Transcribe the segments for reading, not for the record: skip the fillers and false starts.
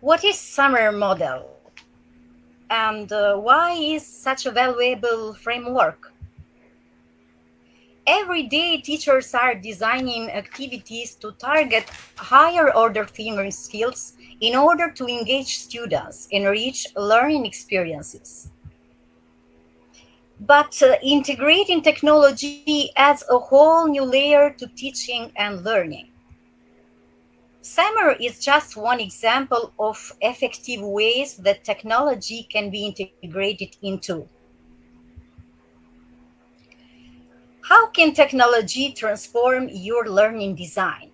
What is SAMR model? And why is such a valuable framework? Every day, teachers are designing activities to target higher order thinking skills in order to engage students, enrich learning experiences. But integrating technology adds a whole new layer to teaching and learning. SAMR is just one example of effective ways that technology can be integrated into. How can technology transform your learning design?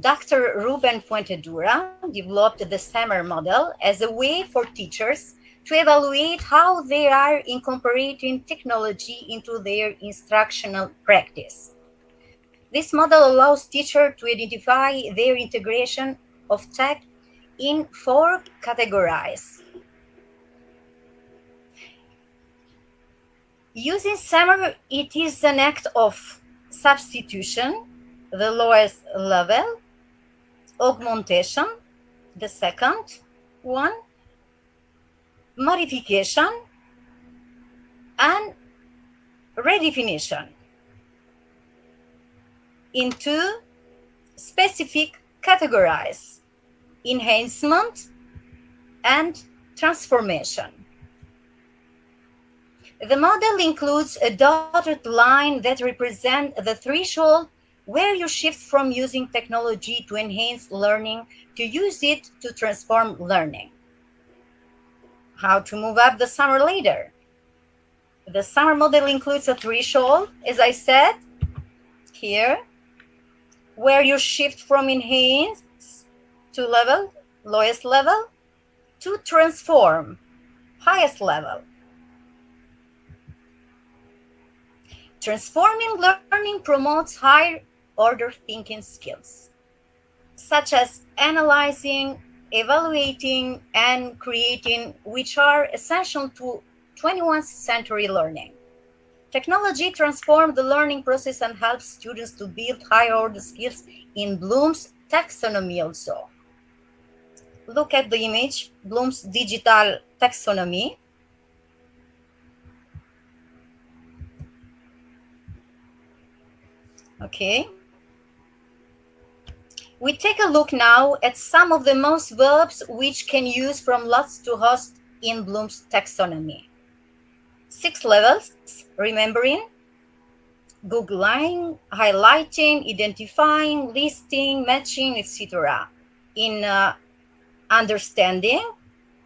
Dr. Ruben Fuentedura developed the SAMR model as a way for teachers to evaluate how they are incorporating technology into their instructional practice. This model allows teachers to identify their integration of tech in four categories. Using SAMR, it is an act of substitution, the lowest level, augmentation, the second one, modification, and redefinition into specific categories: enhancement and transformation. The model includes a dotted line that represents the threshold where you shift from using technology to enhance learning to use it to transform learning. How to move up the SAMR ladder? The SAMR model includes a threshold, as I said, here, where you shift from enhance to level, lowest level, to transform, highest level. Transforming learning promotes higher order thinking skills, such as analyzing, evaluating, and creating, which are essential to 21st century learning. Technology transforms the learning process and helps students to build higher order skills in Bloom's taxonomy also. Look at the image, Bloom's digital taxonomy. Okay. We take a look now at some of the most verbs which can use from lots to host in Bloom's taxonomy. 6 levels: remembering, Googling, highlighting, identifying, listing, matching, etc. In understanding,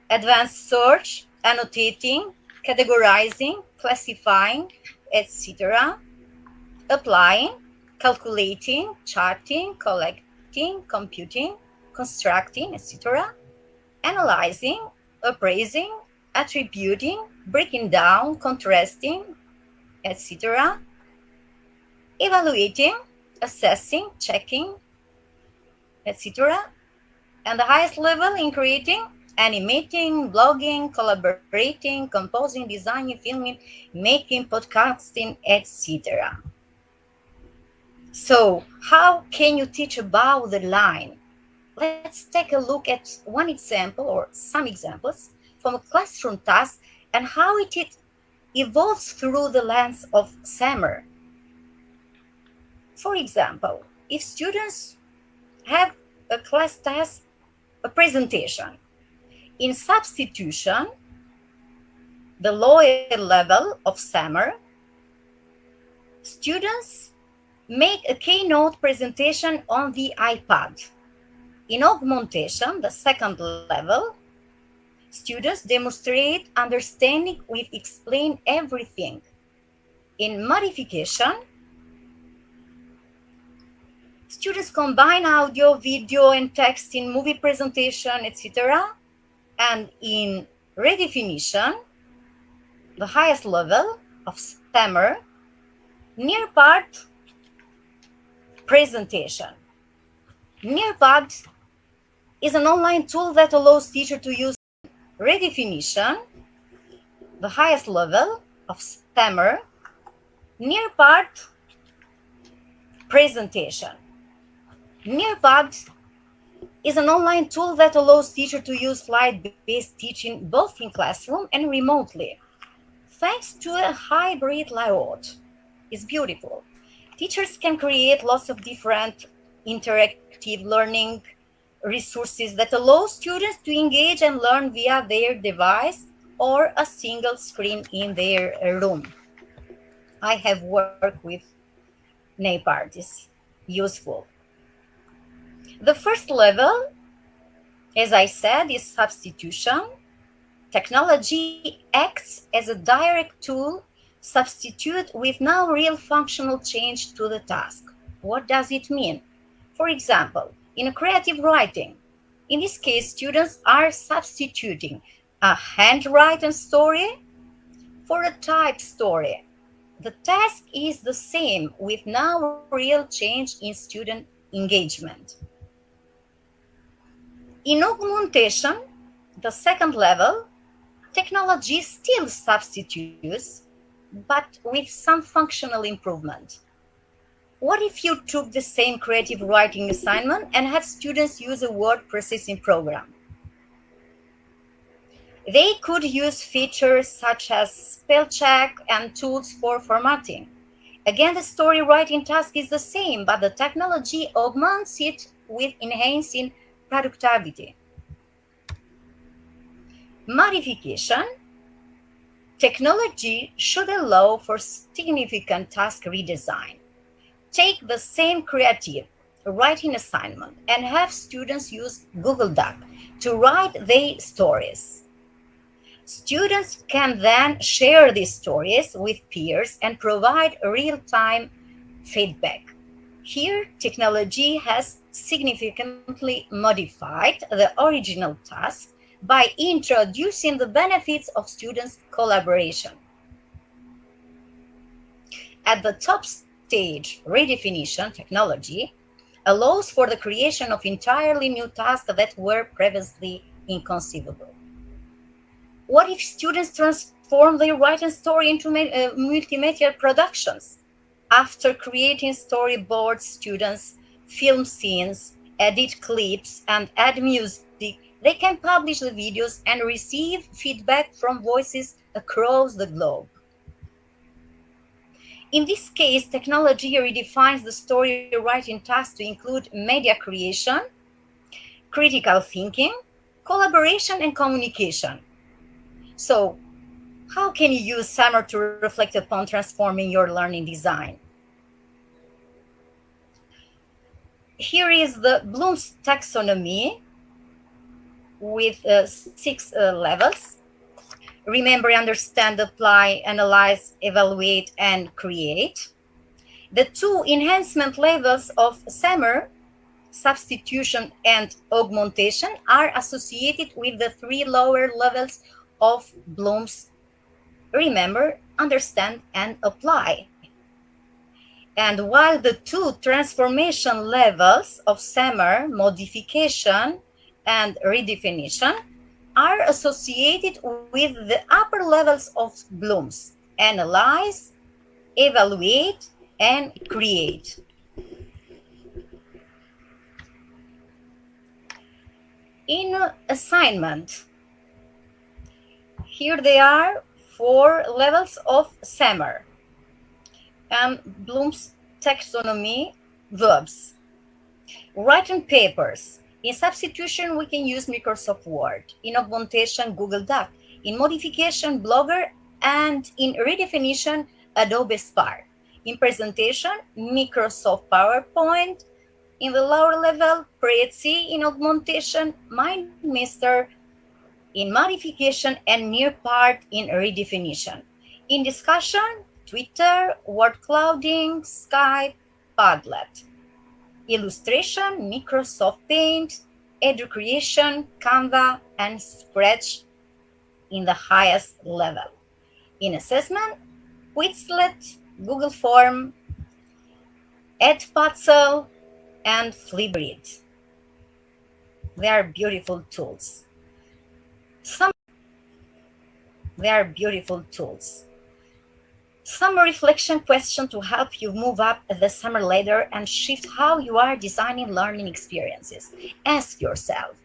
advanced search, annotating, categorizing, classifying, etc. Applying, calculating, charting, collecting, computing, constructing, etc. Analyzing, appraising, attributing, breaking down, contrasting, etc. Evaluating, assessing, checking, etc. And the highest level in creating, animating, blogging, collaborating, composing, designing, filming, making, podcasting, etc. So, how can you teach above the line? Let's take a look at one example or some examples from a classroom task and how it evolves through the lens of SAMR. For example, if students have a class task, a presentation, in substitution, the lower level of SAMR, students make a keynote presentation on the iPad. In augmentation, the second level, students demonstrate understanding with explain everything. In modification, students combine audio, video, and text in movie presentation, etc. And in redefinition, the highest level of SAMR, near part presentation. Nearpad is an online tool that allows teachers to use redefinition, the highest level of SAMR, near part presentation. Nearpad is an online tool that allows teachers to use slide-based teaching both in classroom and remotely. Thanks to a hybrid layout. It's beautiful. Teachers can create lots of different interactive learning resources that allow students to engage and learn via their device or a single screen in their room. I have worked with NAPARTs. Useful. The first level, as I said, is substitution. Technology acts as a direct tool substitute with no real functional change to the task. What does it mean? For example, in creative writing, in this case, students are substituting a handwritten story for a typed story. The task is the same with no real change in student engagement. In augmentation, the second level, technology still substitutes, but with some functional improvement. What if you took the same creative writing assignment and had students use a word processing program? They could use features such as spell check and tools for formatting. Again, the story writing task is the same, but the technology augments it with enhancing productivity. Modification. Technology should allow for significant task redesign. Take the same creative writing assignment and have students use Google Doc to write their stories. Students can then share these stories with peers and provide real-time feedback. Here, technology has significantly modified the original task by introducing the benefits of students' collaboration. At the top stage, redefinition technology allows for the creation of entirely new tasks that were previously inconceivable. What if students transform their writing story into multimedia productions? After creating storyboards, students film scenes, edit clips, and add music. They can publish the videos and receive feedback from voices across the globe. In this case, technology redefines the story writing task to include media creation, critical thinking, collaboration, and communication. So, how can you use SAMR to reflect upon transforming your learning design? Here is the Bloom's taxonomy with 6 levels. Remember, understand, apply, analyze, evaluate, and create. The 2 enhancement levels of SAMR, substitution and augmentation, are associated with the 3 lower levels of Bloom's remember, understand, and apply. And while the 2 transformation levels of SAMR, modification and redefinition, are associated with the upper levels of Bloom's analyze, evaluate, and create. In assignment, here they are 4 levels of SAMR and Bloom's taxonomy verbs. Writing papers. In substitution, we can use Microsoft Word. In augmentation, Google Doc. In modification, Blogger. And in redefinition, Adobe Spark. In presentation, Microsoft PowerPoint. In the lower level, Prezi. In augmentation, MindMeister. In modification, and Nearpart in redefinition. In discussion, Twitter, word clouding, Skype, Padlet. Illustration, Microsoft Paint, Educreation, Canva, and Scratch in the highest level. In assessment, Quizlet, Google Form, Edpuzzle, and Flipgrid. They are beautiful tools. They are beautiful tools. Some reflection question to help you move up the summer ladder and shift how you are designing learning experiences. Ask yourself,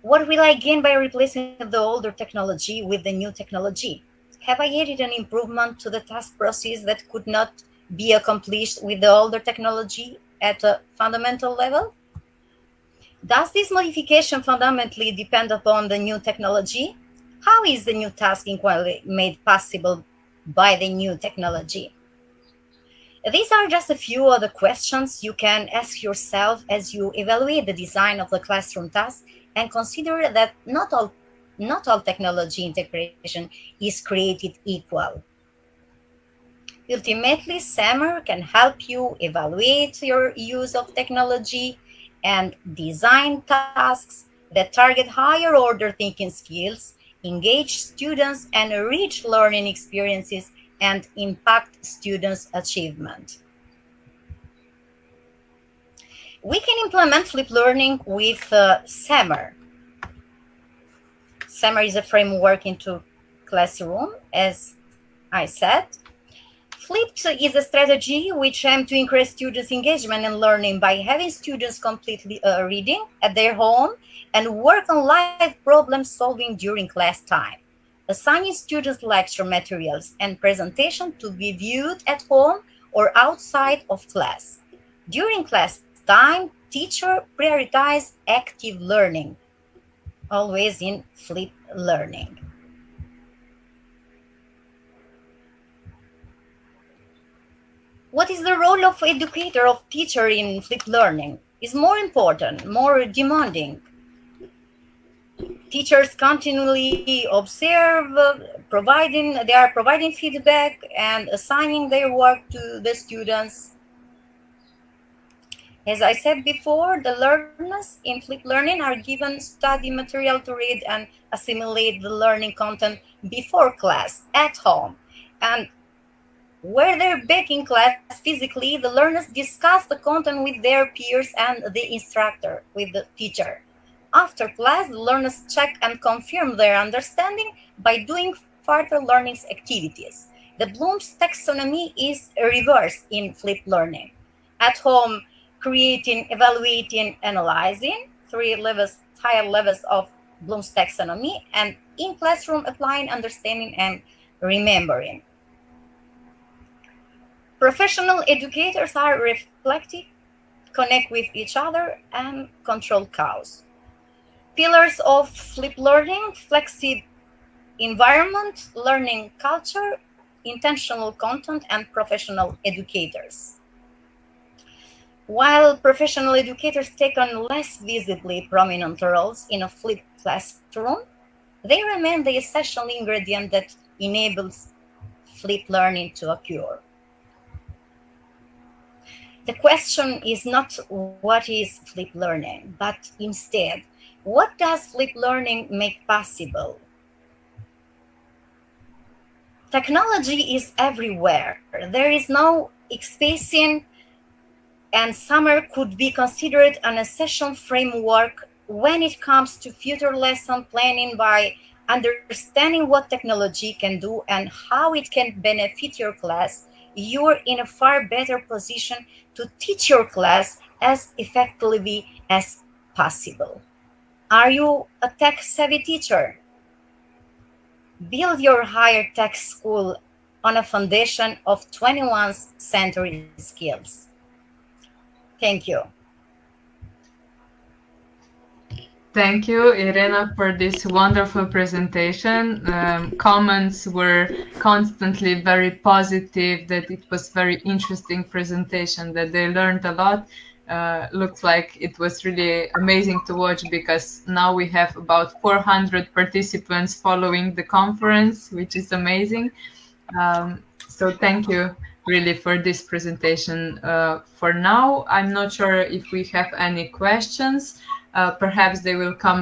what will I gain by replacing the older technology with the new technology? Have I added an improvement to the task process that could not be accomplished with the older technology at a fundamental level? Does this modification fundamentally depend upon the new technology? How is the new task inquiry made possible by the new technology? These are just a few of the questions you can ask yourself as you evaluate the design of the classroom task and consider that not all technology integration is created equal. Ultimately, SAMR can help you evaluate your use of technology and design tasks that target higher order thinking skills, engage students, and enrich learning experiences and impact students' achievement. We can implement flipped learning with SAMR. SAMR is a framework into classroom, as I said. Flipped is a strategy which aims to increase students' engagement and learning by having students complete reading at their home and work on live problem solving during class time, assigning students lecture materials and presentation to be viewed at home or outside of class. During class time, teacher prioritize active learning, always in flipped learning. What is the role of educator of teacher in flipped learning? Is more important, more demanding. Teachers continually observe, they are providing feedback and assigning their work to the students. As I said before, the learners in flipped learning are given study material to read and assimilate the learning content before class at home. And where they're back in class physically, the learners discuss the content with their peers and the instructor, with the teacher. After class, the learners check and confirm their understanding by doing further learning activities. The Bloom's taxonomy is reversed in flipped learning. At home, creating, evaluating, analyzing, three levels, higher levels of Bloom's taxonomy, and in classroom, applying, understanding, and remembering. Professional educators are reflective, connect with each other, and control chaos. Pillars of flipped learning: flexible environment, learning culture, intentional content, and professional educators. While professional educators take on less visibly prominent roles in a flipped classroom, they remain the essential ingredient that enables flipped learning to occur. The question is not what is flipped learning, but instead, what does flipped learning make possible? Technology is everywhere. There is no spacing, and SAMR could be considered an essential framework when it comes to future lesson planning by understanding what technology can do and how it can benefit your class. You're in a far better position to teach your class as effectively as possible. Are you a tech savvy teacher? Build your higher tech school on a foundation of 21st century skills. Thank you. Thank you, Irena, for this wonderful presentation. Comments were constantly very positive, that it was very interesting presentation, that they learned a lot. Looks like it was really amazing to watch, because now we have about 400 participants following the conference, which is amazing. So thank you really for this presentation. For now, I'm not sure if we have any questions. Perhaps they will come